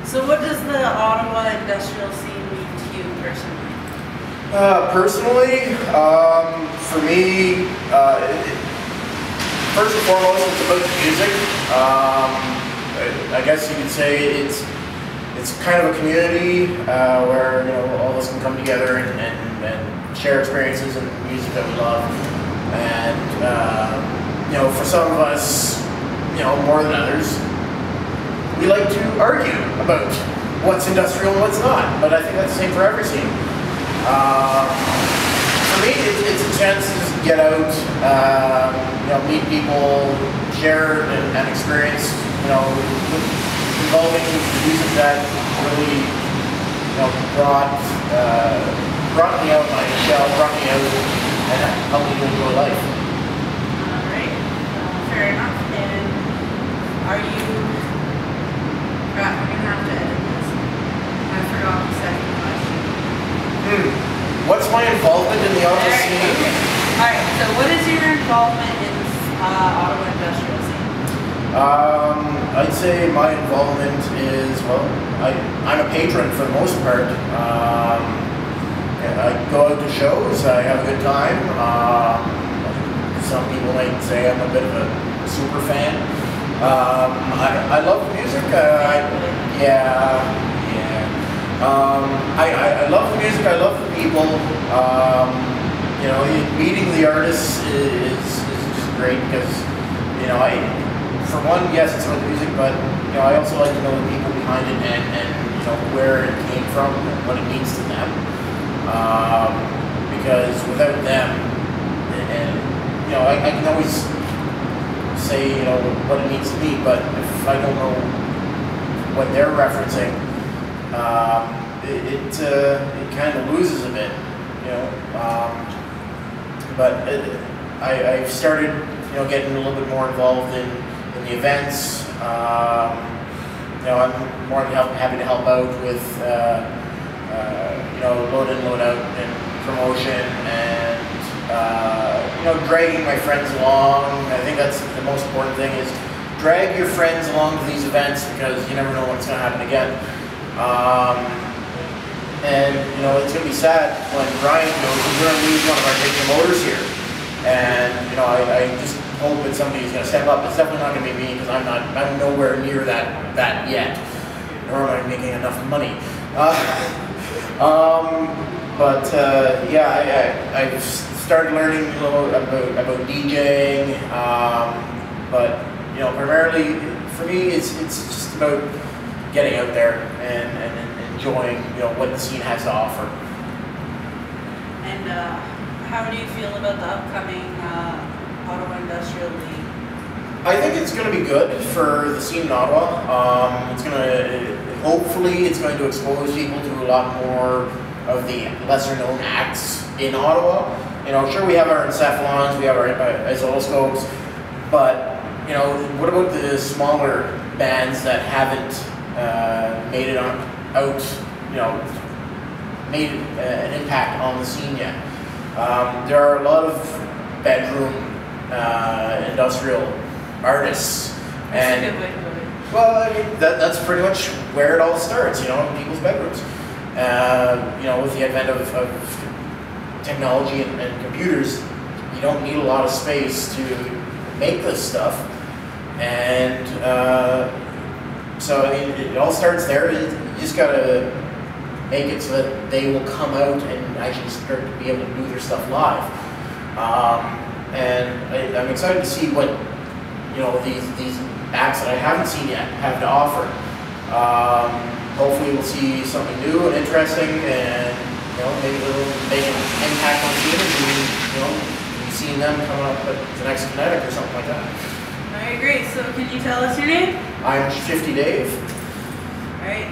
So what does the Ottawa industrial scene mean to you personally? Personally, for me, first and foremost, it's about the music. I guess you could say it's kind of a community where all of us can come together and share experiences and music that we love. And for some of us, more than others, we like to argue about what's industrial and what's not. But I think that's the same for every scene. For me, it's a chance to just get out, meet people, share and experience, involving music that really, brought me out of my shell, brought me out, and helped me to enjoy life. All right, fair enough. And are you? I'm gonna have to edit this. I forgot the second question. What's my involvement in the Ottawa scene? Okay. All right. So, what is your involvement in Ottawa industrial scene? I'd say my involvement is, I'm a patron for the most part. I go out to shows, I have a good time. Some people might say I'm a bit of a super fan. I love the music. I love the music, I love the people. Meeting the artists is just great because, for one, yes, it's about the music, but I also like to know the people behind it and where it came from and what it means to them. Because without them, I can always say what it means to me, but if I don't know what they're referencing, it kind of loses a bit, But I've started, getting a little bit more involved in the events. I'm more than happy to help out with, load in, load out, and promotion, and dragging my friends along. I think that's the most important thing is drag your friends along to these events because you never know what's going to happen again. And it's going to be sad when Brian goes, we're going to lose one of our big promoters here. And I just hope that somebody's going to step up. It's definitely not going to be me because I'm nowhere near that yet, nor am I making enough money. I've started learning a little about DJing, but primarily for me it's just about getting out there and enjoying what the scene has to offer. And how do you feel about the upcoming Ottawa Industrial League? I think it's going to be good for the scene in Ottawa. Hopefully it's going to expose people to a lot more of the lesser known acts in Ottawa. Sure, we have our encephalons, we have our oscilloscopes, but what about the smaller bands that haven't made it made an impact on the scene yet? There are a lot of bedroom industrial artists, and That's a good way to put it. well, I mean that's pretty much where it all starts, in people's bedrooms. With the advent of technology and computers, you don't need a lot of space to make this stuff, and so I mean it all starts there. You just gotta make it so that they will come out and actually start to be able to do their stuff live. And I'm excited to see what these acts that I haven't seen yet have to offer. Hopefully we'll see something new and interesting, and maybe they'll make an impact on the scene, and seeing them coming up at the next Kinetic or something like that. All right, great. So can you tell us your name? I'm Shifty Dave. All right.